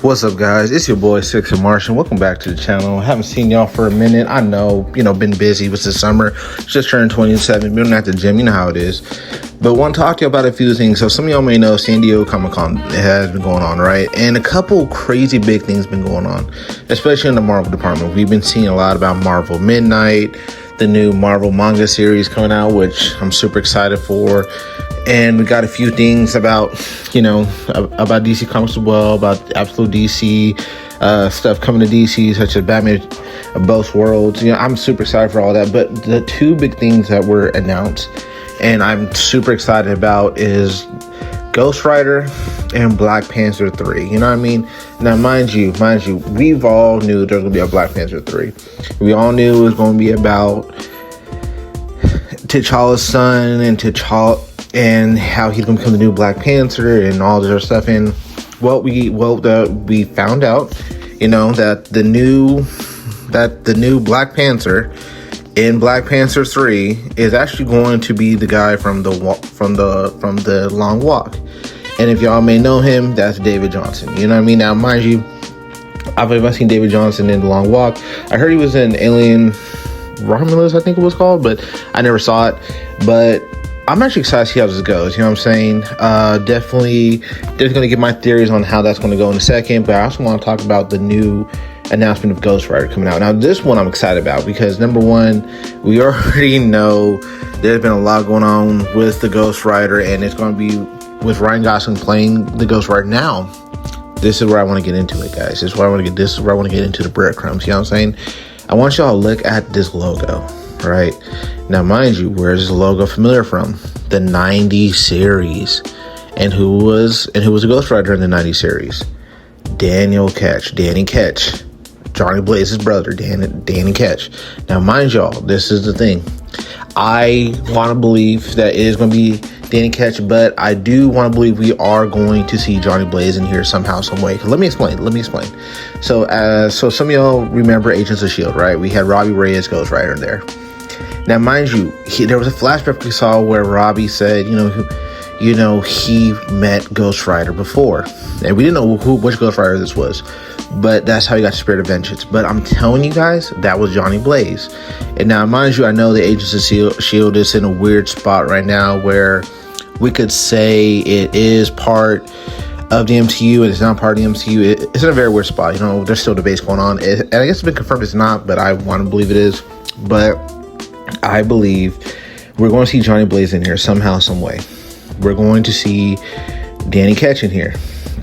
What's up, guys? It's your boy Six and Martian. Welcome back to the channel. I haven't seen y'all for a minute. I know, been busy with the summer. Just turned 27, been at the gym, you know how it is. But want to talk to you about a few things. So some of y'all may know San Diego Comic-Con has been going on, right? And a couple crazy big things been going on, especially in the Marvel department. We've been seeing a lot about Marvel Midnight, the new Marvel manga series coming out, which I'm super excited for. And we got a few things about, about DC Comics as well, about Absolute DC, stuff coming to DC, such as Batman of Both Worlds. I'm super excited for all that. But the two big things that were announced, and I'm super excited about, is Ghost Rider and Black Panther 3. You know what I mean? Now, mind you, we've all knew there was going to be a Black Panther 3. We all knew it was going to be about T'Challa's son and how he's gonna become the new Black Panther and all this other stuff. And we found out, that the new Black Panther in Black Panther 3 is actually going to be the guy from the Long Walk. And if y'all may know him, that's David Johnson. You know what I mean? Now, mind you, I've seen David Johnson in the Long Walk. I heard he was in Alien Romulus, I think it was called, but I never saw it. But I'm actually excited to see how this goes. You know what I'm saying? Definitely going to get my theories on how that's going to go in a second. But I also want to talk about the new announcement of Ghost Rider coming out. Now, this one I'm excited about because, number one, we already know there's been a lot going on with the Ghost Rider, and it's going to be with Ryan Gosling playing the Ghost Rider. Now, this is where I want to get into it, guys. This is where I want to get into the breadcrumbs. You know what I'm saying? I want y'all to look at this logo, right? Now, mind you, where is this logo familiar from? The 90s series. And who was a Ghost Rider in the 90s series? Danny Ketch. Johnny Blaze's brother, Danny Ketch. Now, mind y'all, this is the thing. I want to believe that it is going to be Danny Ketch, but I do want to believe we are going to see Johnny Blaze in here somehow, some way. Let me explain. So some of y'all remember Agents of S.H.I.E.L.D., right? We had Robbie Reyes, Ghost Rider in there. Now, mind you, there was a flashback we saw where Robbie said, he met Ghost Rider before. And we didn't know which Ghost Rider this was. But that's how he got the Spirit of Vengeance. But I'm telling you guys, that was Johnny Blaze. And now, mind you, I know the Agents of S.H.I.E.L.D. is in a weird spot right now where we could say it is part of the MCU and it's not part of the MCU. It's in a very weird spot. There's still debates going on. And I guess it's been confirmed it's not, but I want to believe it is. But I believe we're going to see Johnny Blaze in here somehow, some way. We're going to see Danny Ketch in here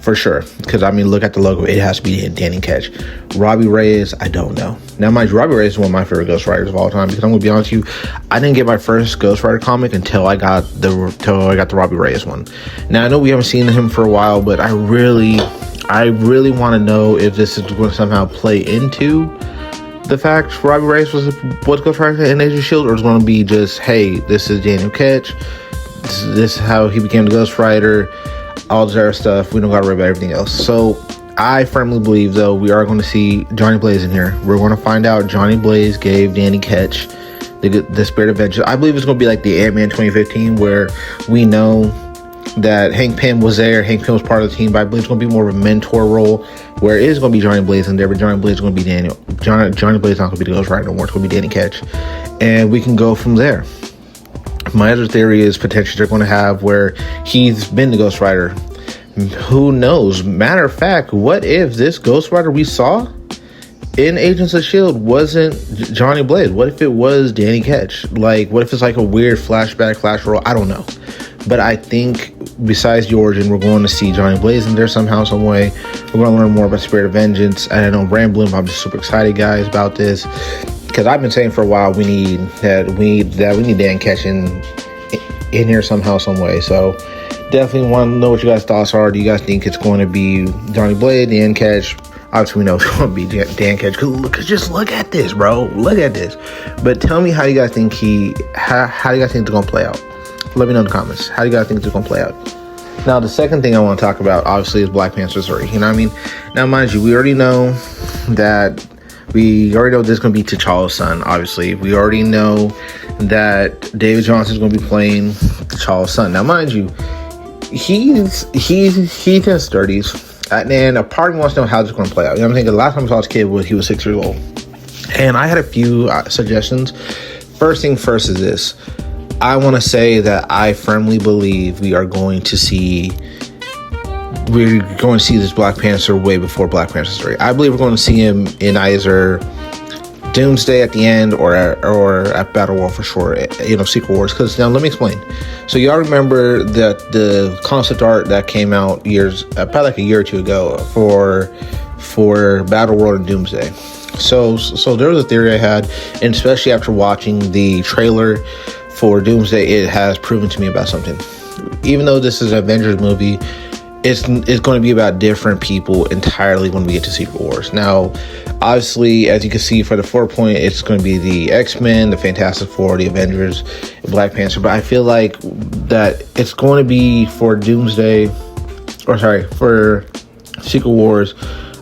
for sure. Because, look at the logo. It has to be Danny Ketch. Robbie Reyes, I don't know. Now, mind you, Robbie Reyes is one of my favorite Ghost Riders of all time. Because I'm going to be honest with you, I didn't get my first Ghost Rider comic until I got the Robbie Reyes one. Now, I know we haven't seen him for a while, but I really want to know if this is going to somehow play into the fact Robbie Reyes was Ghost Rider in Agents of S.H.I.E.L.D., or it's going to be just, hey, this is Daniel Ketch. This is how he became the Ghost Rider. All this other stuff. We don't got to worry about everything else. So I firmly believe, though, we are going to see Johnny Blaze in here. We're going to find out Johnny Blaze gave Danny Ketch the Spirit of Vengeance. I believe it's going to be like the Ant-Man 2015, where we know that Hank Pym was there. Hank Pym was part of the team, but I believe it's going to be more of a mentor role, where it is going to be Johnny Blaze in there, but Johnny Blaze is going to be Daniel. Johnny Blaze is not going to be the Ghost Rider no more. It's going to be Danny Ketch. And we can go from there. My other theory is potentially they're going to have where he's been the Ghost Rider. Who knows? Matter of fact, what if this Ghost Rider we saw in Agents of S.H.I.E.L.D. wasn't Johnny Blaze? What if it was Danny Ketch? What if it's like a weird flashback, flash roll? I don't know. But I think besides the origin, we're going to see Johnny Blaze in there somehow, some way. We're going to learn more about Spirit of Vengeance. And I know I'm rambling, but I'm just super excited, guys, about this. Because I've been saying for a while we need Dan Ketch in here somehow, some way. So definitely want to know what you guys' thoughts are. Do you guys think it's going to be Johnny Blaze, Dan Ketch? Obviously, we know it's going to be Dan Ketch. Just look at this, bro. Look at this. But tell me how you guys think how do you guys think it's going to play out? Let me know in the comments. How do you guys think it's going to play out? Now, the second thing I want to talk about, obviously, is Black Panther 3. You know what I mean? Now, mind you, we already know this is going to be T'Challa's son, obviously. We already know that David Johnson is going to be playing T'Challa's son. Now, mind you, he's in his 30s. And a part of me wants to know how this is going to play out. You know what I'm saying? The last time I saw this kid was he was 6 years old. And I had a few suggestions. First thing first is this. I want to say that I firmly believe we're going to see this Black Panther way before Black Panther 3. I believe we're going to see him in either Doomsday at the end or at Battle World for sure, Secret Wars. Because now let me explain. So y'all remember that the concept art that came out probably like a year or two ago for Battle World and Doomsday. So there was a theory I had, and especially after watching the trailer for Doomsday, it has proven to me about something. Even though this is an Avengers movie, it's going to be about different people entirely when we get to Secret Wars. Now, obviously, as you can see for the 4-point, it's going to be the X-Men, the Fantastic Four, the Avengers, Black Panther. But I feel like that it's going to be for for Secret Wars.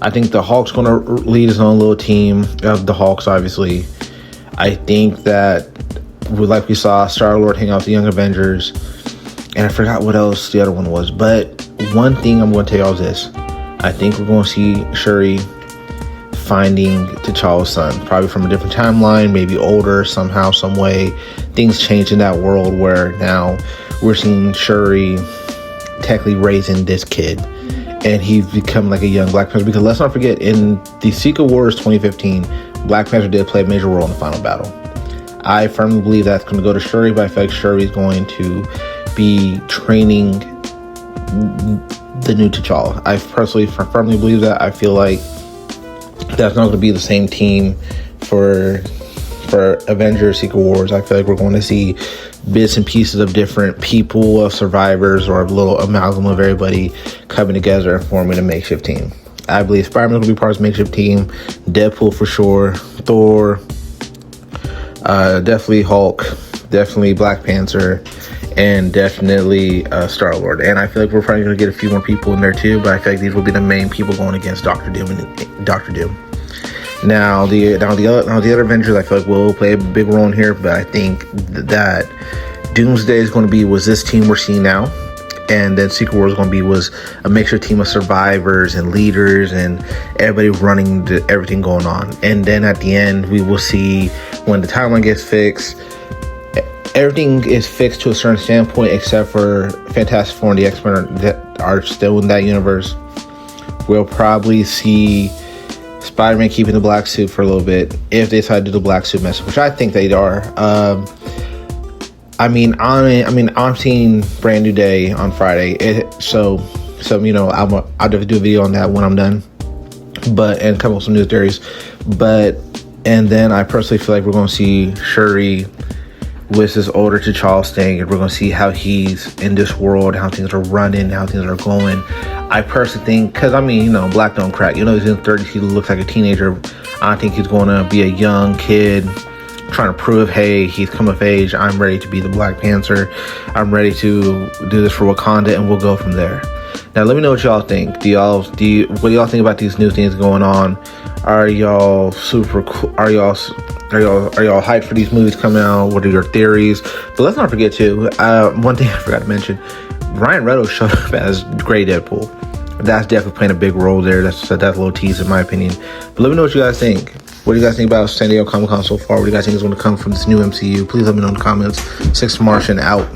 I think the Hulk's going to lead his own little team of the Hulks, obviously. I think that, like we saw, Star-Lord hang out with the Young Avengers. And I forgot what else the other one was. But one thing I'm going to tell y'all is this. I think we're going to see Shuri finding T'Challa's son. Probably from a different timeline, maybe older somehow, some way. Things change in that world where now we're seeing Shuri technically raising this kid. And he's become like a young Black Panther. Because let's not forget, in the Secret Wars 2015, Black Panther did play a major role in the final battle. I firmly believe that's going to go to Shuri, but I feel like Shuri is going to be training the new T'Challa. I personally firmly believe that. I feel like that's not going to be the same team for Avengers Secret Wars. I feel like we're going to see bits and pieces of different people, of survivors, or a little amalgam of everybody coming together and forming a makeshift team. I believe Spider-Man will be part of the makeshift team. Deadpool for sure. Thor. Definitely Hulk. Definitely Black Panther. And definitely Star-Lord. And I feel like we're probably going to get a few more people in there too, but I feel like these will be the main people going against Doctor Doom and Doctor Doom. Now the other Avengers I feel like will play a big role in here, but I think that Doomsday is going to be this team we're seeing now, and then Secret Wars is going to be a mixture team of survivors and leaders and everybody running everything going on. And then at the end we will see when the timeline gets fixed. Everything is fixed to a certain standpoint except for Fantastic Four and the X-Men that are still in that universe. We'll probably see Spider-Man keeping the black suit for a little bit if they decide to do the black suit message, which I think they are. I'm seeing Brand New Day on Friday, so I'll definitely do a video on that when I'm done. And come up with some news theories. And then I personally feel like we're going to see Shuri with his older T'Challa staying, and we're going to see how he's in this world, how things are running, how things are going. I personally think, because black don't crack. He's in his 30s, he looks like a teenager. I think he's going to be a young kid trying to prove, hey, he's come of age. I'm ready to be the Black Panther. I'm ready to do this for Wakanda, and we'll go from there. Now, let me know what y'all think. What do y'all think about these new things going on? Are y'all super cool? Are y'all hyped for these movies coming out? What are your theories? But let's not forget too, one thing I forgot to mention, Ryan Reynolds showed up as Grey Deadpool. That's definitely playing a big role there. That's a little tease in my opinion. But let me know what you guys think. What do you guys think about San Diego Comic-Con so far? What do you guys think is going to come from this new MCU? Please let me know in the comments. 6 Martian out.